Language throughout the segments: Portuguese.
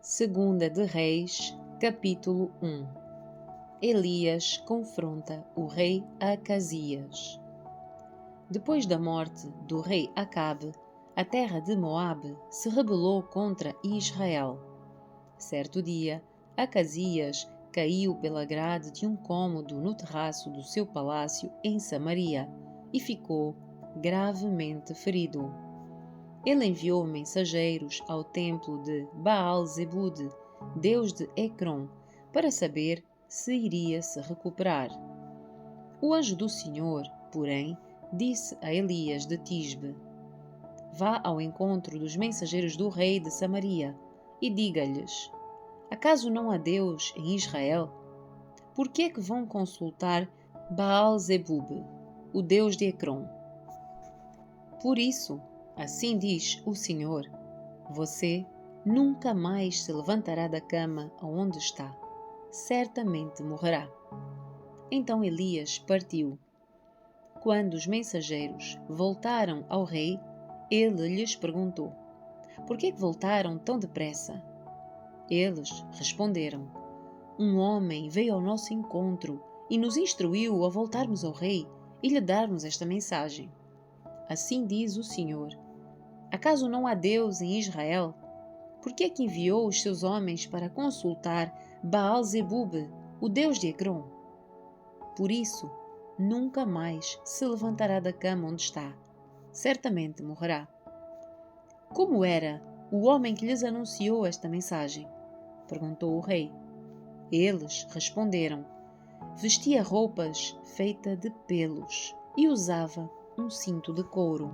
Segunda de Reis, capítulo 1. Elias confronta o rei Acasias. Depois da morte do rei Acabe, a terra de Moabe se rebelou contra Israel. Certo dia, Acasias caiu pela grade de um cômodo no terraço do seu palácio em Samaria e ficou gravemente ferido. Ele enviou mensageiros ao templo de Baal-Zebude, deus de Ecrom, para saber se iria se recuperar. O anjo do Senhor, porém, disse a Elias de Tisbe: Vá ao encontro dos mensageiros do rei de Samaria e diga-lhes: Acaso não há Deus em Israel? Por que é que vão consultar Baal-Zebube, o deus de Ecrom? Por isso, assim diz o Senhor, você nunca mais se levantará da cama aonde está. Certamente morrerá. Então Elias partiu. Quando os mensageiros voltaram ao rei, ele lhes perguntou: Por que voltaram tão depressa? Eles responderam: Um homem veio ao nosso encontro e nos instruiu a voltarmos ao rei e lhe darmos esta mensagem. Assim diz o Senhor: Acaso não há Deus em Israel? Por que é que enviou os seus homens para consultar Baal-Zebube, o deus de Ecrom? Por isso, nunca mais se levantará da cama onde está. Certamente morrerá. Como era o homem que lhes anunciou esta mensagem? Perguntou o rei. Eles responderam: Vestia roupas feitas de pelos e usava um cinto de couro.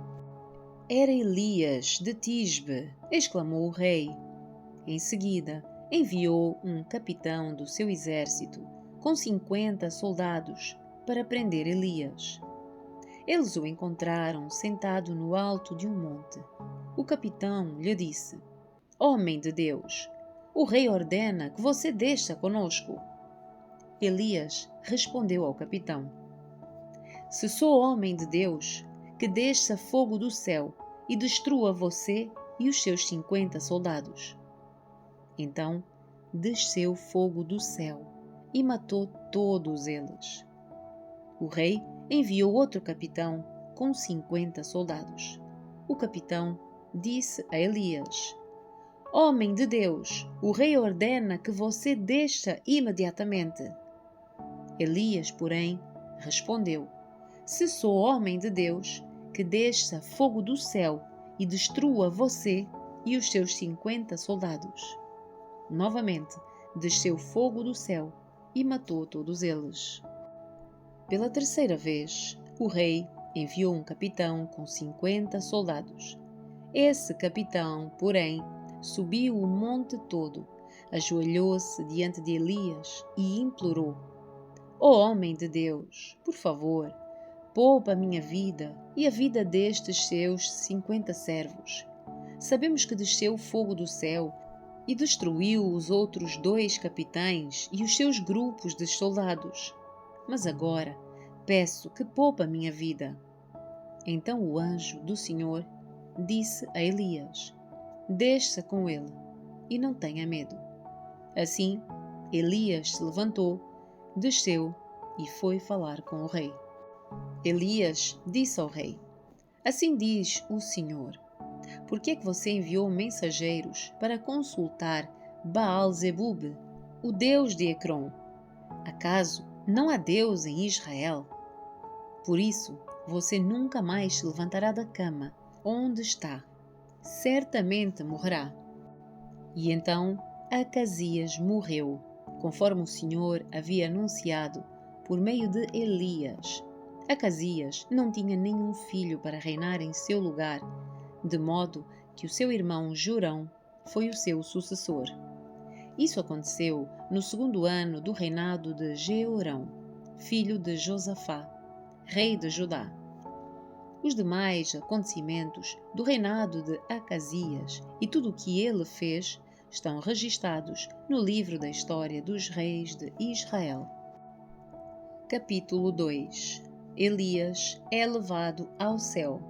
Era Elias de Tisbe, exclamou o rei. Em seguida, enviou um capitão do seu exército com 50 soldados para prender Elias. Eles o encontraram sentado no alto de um monte. O capitão lhe disse: Homem de Deus, o rei ordena que você desça conosco. Elias respondeu ao capitão: Se sou homem de Deus, que desça fogo do céu e destrua você e os seus 50 soldados. Então desceu fogo do céu e matou todos eles. O rei enviou outro capitão com 50 soldados. O capitão disse a Elias: Homem de Deus, o rei ordena que você desça imediatamente. Elias, porém, respondeu: Se sou homem de Deus, que desça fogo do céu e destrua você e os seus 50 soldados. Novamente, desceu fogo do céu e matou todos eles. Pela terceira vez, o rei enviou um capitão com 50 soldados. Esse capitão, porém, subiu o monte todo, ajoelhou-se diante de Elias e implorou: Ó homem de Deus, por favor, poupa a minha vida e a vida destes seus 50 servos. Sabemos que desceu fogo do céu e destruiu os outros 2 capitães e os seus grupos de soldados. Mas agora peço que poupa a minha vida. Então o anjo do Senhor disse a Elias: Desça com ele e não tenha medo. Assim, Elias se levantou, desceu e foi falar com o rei. Elias disse ao rei: Assim diz o Senhor: Por que é que você enviou mensageiros para consultar Baal-Zebube, o deus de Ecrom? Acaso não há Deus em Israel? Por isso, você nunca mais se levantará da cama onde está. Certamente morrerá. E então Acasias morreu, conforme o Senhor havia anunciado por meio de Elias. Acasias não tinha nenhum filho para reinar em seu lugar, de modo que o seu irmão Jorão foi o seu sucessor. Isso aconteceu no 2º ano do reinado de Jeorão, filho de Josafá, rei de Judá. Os demais acontecimentos do reinado de Acasias e tudo o que ele fez estão registados no livro da história dos reis de Israel. Capítulo 2. Elias é levado ao céu.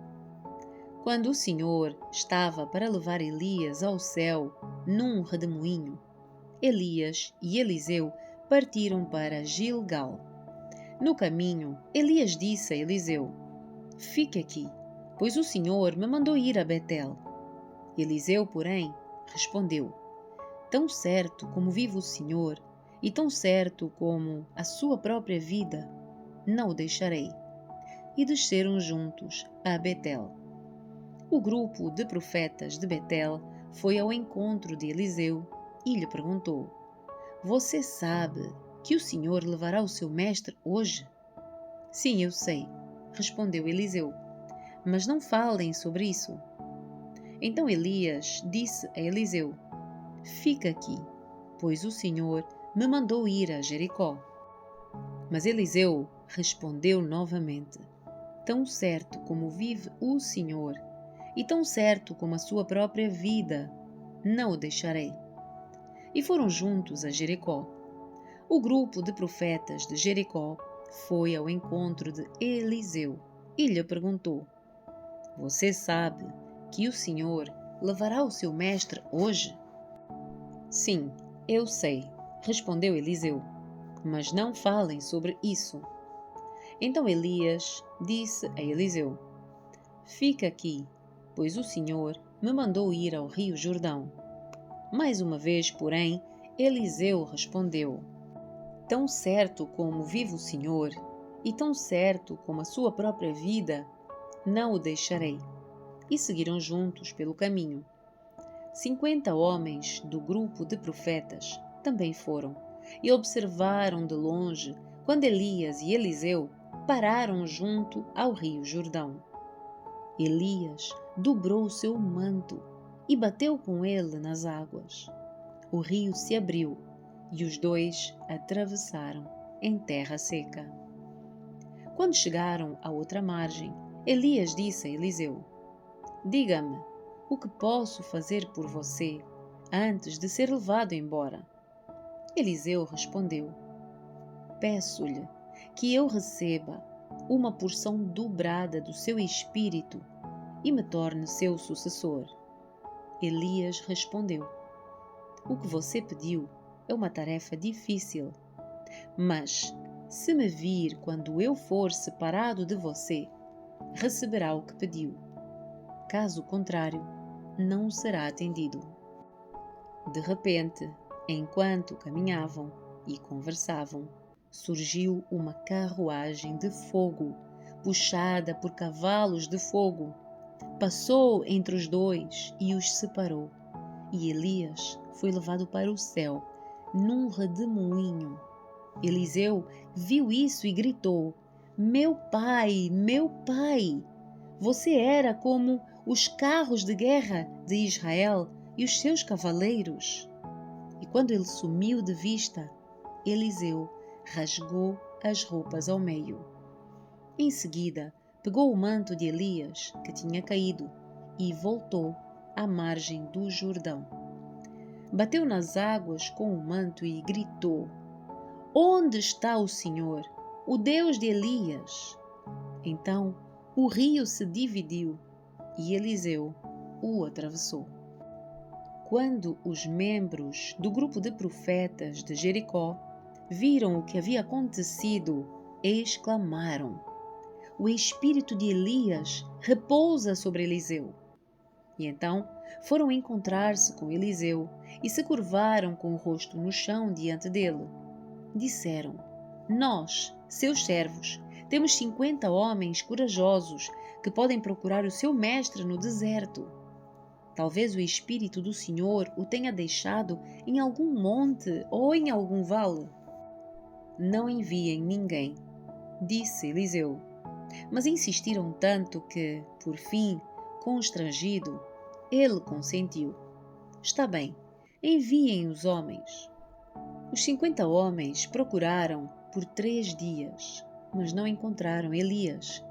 Quando o Senhor estava para levar Elias ao céu num redemoinho, Elias e Eliseu partiram para Gilgal. No caminho, Elias disse a Eliseu: Fique aqui, pois o Senhor me mandou ir a Betel. Eliseu, porém, respondeu: Tão certo como vive o Senhor, e tão certo como a sua própria vida, não o deixarei. E desceram juntos a Betel. O grupo de profetas de Betel foi ao encontro de Eliseu e lhe perguntou: Você sabe que o Senhor levará o seu mestre hoje? Sim, eu sei, respondeu Eliseu, mas não falem sobre isso. Então Elias disse a Eliseu: Fica aqui, pois o Senhor me mandou ir a Jericó. Mas Eliseu respondeu novamente: Tão certo como vive o Senhor, e tão certo como a sua própria vida, não o deixarei. E foram juntos a Jericó. O grupo de profetas de Jericó foi ao encontro de Eliseu e lhe perguntou: Você sabe que o Senhor levará o seu mestre hoje? Sim, eu sei, respondeu Eliseu, mas não falem sobre isso. Então Elias disse a Eliseu: Fica aqui, pois o Senhor me mandou ir ao rio Jordão. Mais uma vez, porém, Eliseu respondeu: Tão certo como vive o Senhor, e tão certo como a sua própria vida, não o deixarei. E seguiram juntos pelo caminho. 50 homens do grupo de profetas também foram, e observaram de longe quando Elias e Eliseu pararam junto ao rio Jordão. Elias dobrou o seu manto e bateu com ele nas águas. O rio se abriu e os dois atravessaram em terra seca. Quando chegaram à outra margem, Elias disse a Eliseu: Diga-me, o que posso fazer por você antes de ser levado embora? Eliseu respondeu: Peço-lhe que eu receba uma porção dobrada do seu espírito e me torne seu sucessor. Elias respondeu: O que você pediu é uma tarefa difícil, mas se me vir quando eu for separado de você, receberá o que pediu. Caso contrário, não será atendido. De repente, enquanto caminhavam e conversavam, surgiu uma carruagem de fogo, puxada por cavalos de fogo. Passou entre os dois e os separou, e Elias foi levado para o céu, num redemoinho. Eliseu viu isso e gritou: Meu pai, você era como os carros de guerra de Israel e os seus cavaleiros. E quando ele sumiu de vista, Eliseu rasgou as roupas ao meio. Em seguida, pegou o manto de Elias, que tinha caído, e voltou à margem do Jordão. Bateu nas águas com o manto e gritou: Onde está o Senhor, o Deus de Elias? Então o rio se dividiu e Eliseu o atravessou. Quando os membros do grupo de profetas de Jericó viram o que havia acontecido, exclamaram: O espírito de Elias repousa sobre Eliseu. E então foram encontrar-se com Eliseu e se curvaram com o rosto no chão diante dele. Disseram: Nós, seus servos, temos 50 homens corajosos que podem procurar o seu mestre no deserto. Talvez o Espírito do Senhor o tenha deixado em algum monte ou em algum vale. Não enviem ninguém, disse Eliseu. Mas insistiram tanto que, por fim, constrangido, ele consentiu. Está bem, enviem os homens. Os 50 homens procuraram por 3 dias, mas não encontraram Elias.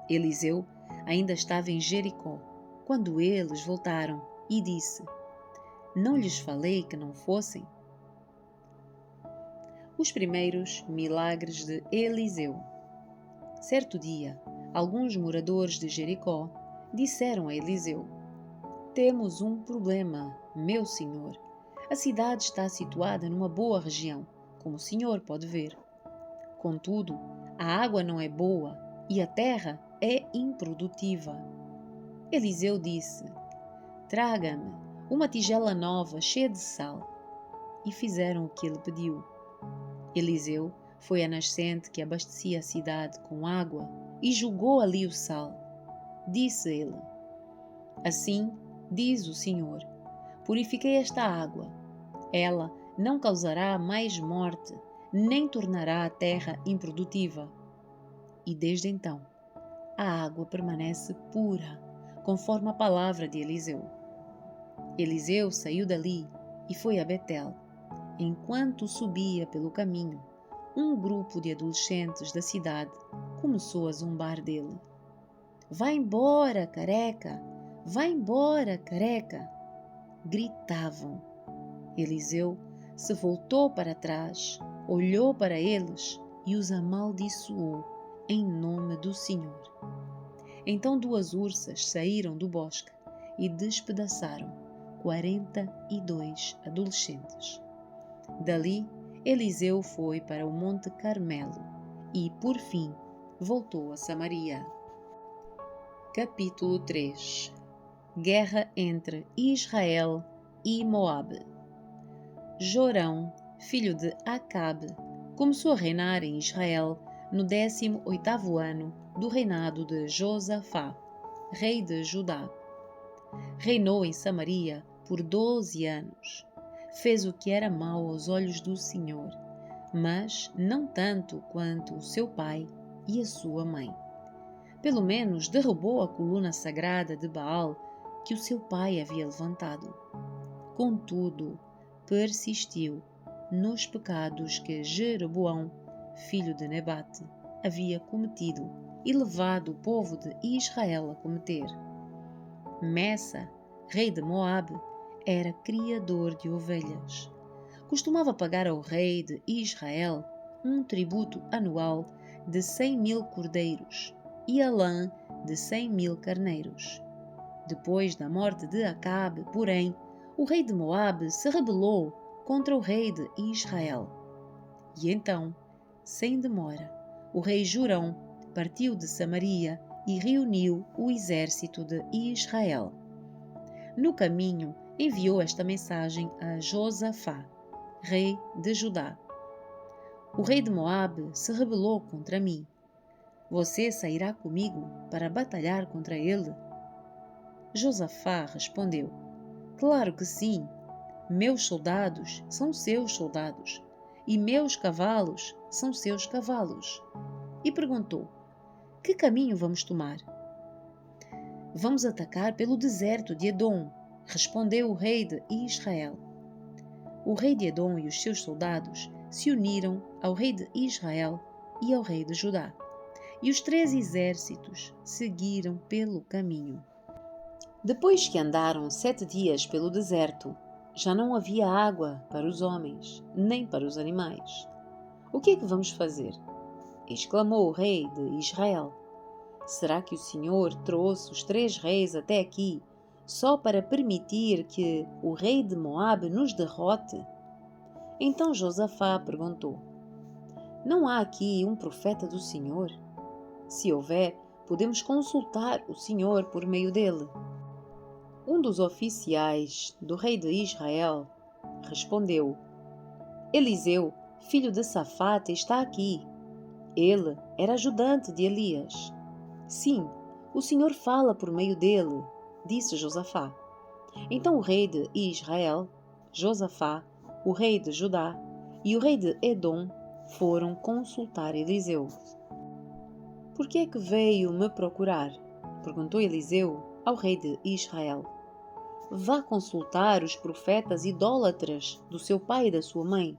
Eliseu ainda estava em Jericó, quando eles voltaram, e disse: Não lhes falei que não fossem? Os primeiros milagres de Eliseu. Certo dia, alguns moradores de Jericó disseram a Eliseu: Temos um problema, meu senhor. A cidade está situada numa boa região, como o senhor pode ver. Contudo, a água não é boa e a terra é improdutiva. Eliseu disse: Traga-me uma tigela nova cheia de sal. E fizeram o que ele pediu. Eliseu foi à nascente que abastecia a cidade com água e jogou ali o sal. Disse ele: Assim diz o Senhor: Purifiquei esta água. Ela não causará mais morte, nem tornará a terra improdutiva. E desde então, a água permanece pura, conforme a palavra de Eliseu. Eliseu saiu dali e foi a Betel. Enquanto subia pelo caminho, um grupo de adolescentes da cidade começou a zombar dele. Vai embora, careca! Vai embora, careca! Gritavam. Eliseu se voltou para trás, olhou para eles e os amaldiçoou em nome do Senhor. Então 2 ursas saíram do bosque e despedaçaram 42 adolescentes. Dali, Eliseu foi para o Monte Carmelo e, por fim, voltou a Samaria. Capítulo 3. Guerra entre Israel e Moabe. Jorão, filho de Acabe, começou a reinar em Israel no 18º ano do reinado de Josafá, rei de Judá. Reinou em Samaria por 12 anos. Fez o que era mau aos olhos do Senhor, mas não tanto quanto o seu pai e a sua mãe. Pelo menos derrubou a coluna sagrada de Baal que o seu pai havia levantado. Contudo, persistiu nos pecados que Jeroboão, filho de Nebate, havia cometido e levado o povo de Israel a cometer. Messa, rei de Moabe, era criador de ovelhas. Costumava pagar ao rei de Israel um tributo anual de 100.000 cordeiros e a lã de 100.000 carneiros. Depois da morte de Acabe, porém, o rei de Moabe se rebelou contra o rei de Israel. E então, sem demora, o rei Jorão partiu de Samaria e reuniu o exército de Israel. No caminho, enviou esta mensagem a Josafá, rei de Judá: O rei de Moabe se rebelou contra mim. Você sairá comigo para batalhar contra ele? Josafá respondeu: Claro que sim. Meus soldados são seus soldados, e meus cavalos são seus cavalos. E perguntou: Que caminho vamos tomar? Vamos atacar pelo deserto de Edom, respondeu o rei de Israel. O rei de Edom e os seus soldados se uniram ao rei de Israel e ao rei de Judá, e os 3 exércitos seguiram pelo caminho. Depois que andaram 7 dias pelo deserto, já não havia água para os homens, nem para os animais. O que é que vamos fazer? Exclamou o rei de Israel. Será que o Senhor trouxe os 3 reis até aqui só para permitir que o rei de Moabe nos derrote? Então Josafá perguntou: Não há aqui um profeta do Senhor? Se houver, podemos consultar o Senhor por meio dele. Um dos oficiais do rei de Israel respondeu: Eliseu, filho de Safate, está aqui. Ele era ajudante de Elias. Sim, o Senhor fala por meio dele, disse Josafá. Então o rei de Israel, Josafá, o rei de Judá e o rei de Edom foram consultar Eliseu. Por que é que veio me procurar? Perguntou Eliseu ao rei de Israel. Vá consultar os profetas idólatras do seu pai e da sua mãe.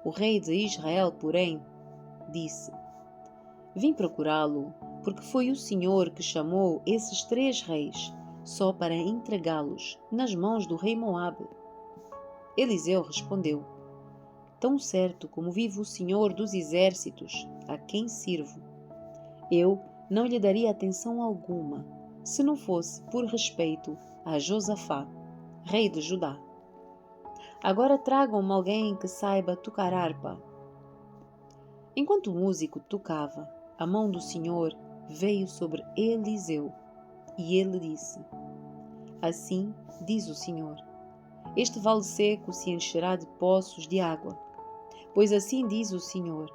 O rei de Israel, porém, disse: Vim procurá-lo, porque foi o Senhor que chamou esses 3 reis, só para entregá-los nas mãos do rei Moabe. Eliseu respondeu: Tão certo como vive o Senhor dos exércitos, a quem sirvo, eu não lhe daria atenção alguma, se não fosse por respeito a Josafá, rei de Judá. Agora tragam-me alguém que saiba tocar harpa. Enquanto o músico tocava, a mão do Senhor veio sobre Eliseu, e ele disse: Assim diz o Senhor, este vale seco se encherá de poços de água. Pois assim diz o Senhor,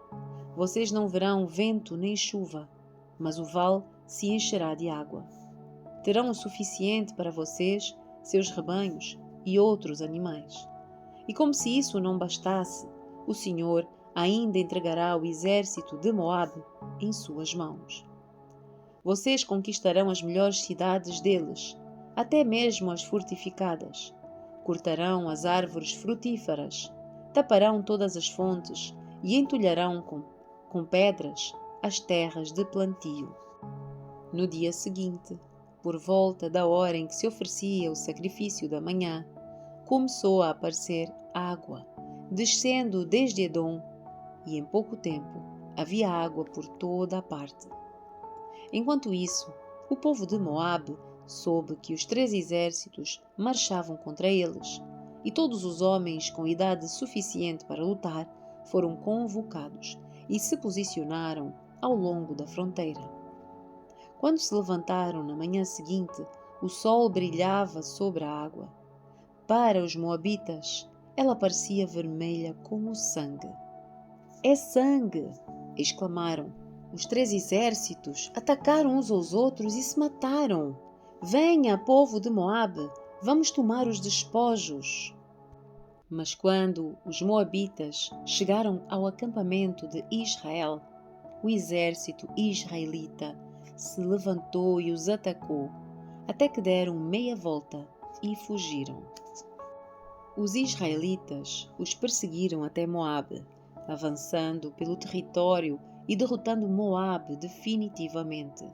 vocês não verão vento nem chuva, mas o vale se encherá de água. Terão o suficiente para vocês, seus rebanhos e outros animais. E como se isso não bastasse, o Senhor ainda entregará o exército de Moabe em suas mãos. Vocês conquistarão as melhores cidades deles, até mesmo as fortificadas. Cortarão as árvores frutíferas, taparão todas as fontes e entulharão com pedras as terras de plantio. No dia seguinte, por volta da hora em que se oferecia o sacrifício da manhã, começou a aparecer água, descendo desde Edom, e em pouco tempo havia água por toda a parte. Enquanto isso, o povo de Moabe soube que os 3 exércitos marchavam contra eles, e todos os homens com idade suficiente para lutar foram convocados e se posicionaram ao longo da fronteira. Quando se levantaram na manhã seguinte, o sol brilhava sobre a água. Para os moabitas, ela parecia vermelha como sangue. É sangue! Exclamaram. Os 3 exércitos atacaram uns aos outros e se mataram. Venha, povo de Moabe, vamos tomar os despojos. Mas quando os moabitas chegaram ao acampamento de Israel, o exército israelita se levantou e os atacou, até que deram meia volta e fugiram. Os israelitas os perseguiram até Moabe, avançando pelo território e derrotando Moabe definitivamente.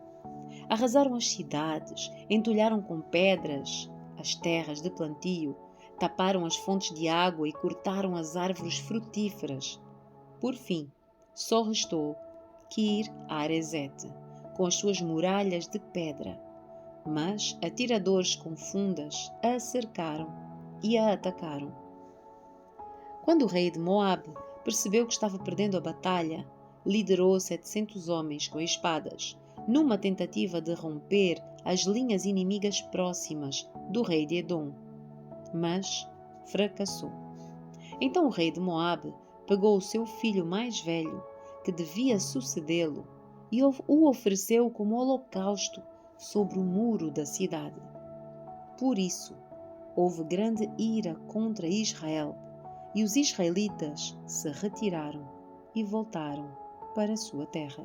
Arrasaram as cidades, entulharam com pedras as terras de plantio, taparam as fontes de água e cortaram as árvores frutíferas. Por fim, só restou Kir-Aresete, com as suas muralhas de pedra. Mas atiradores com fundas a cercaram e a atacaram. Quando o rei de Moabe percebeu que estava perdendo a batalha, liderou 700 homens com espadas, numa tentativa de romper as linhas inimigas próximas do rei de Edom. Mas fracassou. Então o rei de Moabe pegou o seu filho mais velho, que devia sucedê-lo, e o ofereceu como holocausto sobre o muro da cidade. Por isso, houve grande ira contra Israel, e os israelitas se retiraram e voltaram para sua terra.